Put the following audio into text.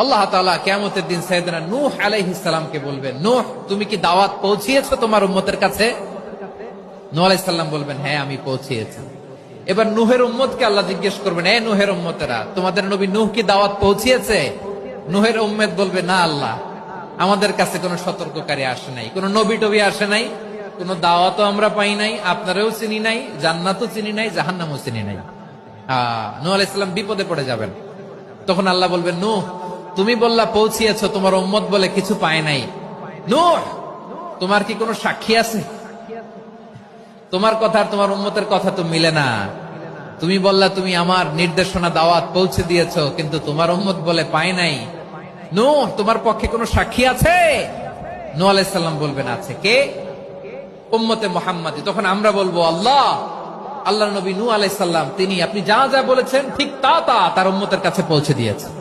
আল্লাহ তাআলা কিয়ামতের দিন সাইয়েদনা নূহ আলাইহিস সালামকে বলবেন, নূহ তুমি কি দাওয়াত পৌঁছিয়েছো তোমার উম্মতের কাছে? নূহ আলাইহিস সালাম বলবেন, হ্যাঁ আমি পৌঁছিয়েছি। এবার নূহের উম্মতকে আল্লাহ জিজ্ঞেস করবেন, এ নূহের উম্মতেরা, তোমাদের নবী নূহ কি দাওয়াত পৌঁছিয়েছে? নূহের উম্মত বলবে, না আল্লাহ, আমাদের কাছে কোনো সতর্ককারী আসে নাই, কোনো নবী টবি আসে নাই, কোনো দাওয়াতও আমরা পাই নাই, আপনারাও চিনি নাই, জান্নাতও চিনি নাই, জাহান্নামও চিনি নাই। নূহ আলাইহিস সালাম বিপদে পড়ে যাবেন। তখন আল্লাহ বলবেন, নূহ তুমি বললা পৌঁছিয়েছো, তোমার উম্মত বলে কিছু পায় নাই। নূহ তোমার কি কোনো সাক্ষী আছে? তোমার কথা আর তোমার উম্মতের কথা তো মিলে না। তুমি বললা তুমি আমার নির্দেশনা দাওয়াত পৌঁছে দিয়েছো, কিন্তু তোমার উম্মত বলে পায় নাই। নূহ তোমার পক্ষে কোনো সাক্ষী আছে? নূহ আলাইহিস সালাম বলবেন, আছে। কে? উম্মতে মুহাম্মাদী। তখন আমরা বলবো, আল্লাহ, আল্লাহর নবী নূহ আলাইহিস সালাম তিনি আপনি যা যা বলেছেন ঠিক তা তার উম্মতের কাছে পৌঁছে দিয়েছেন।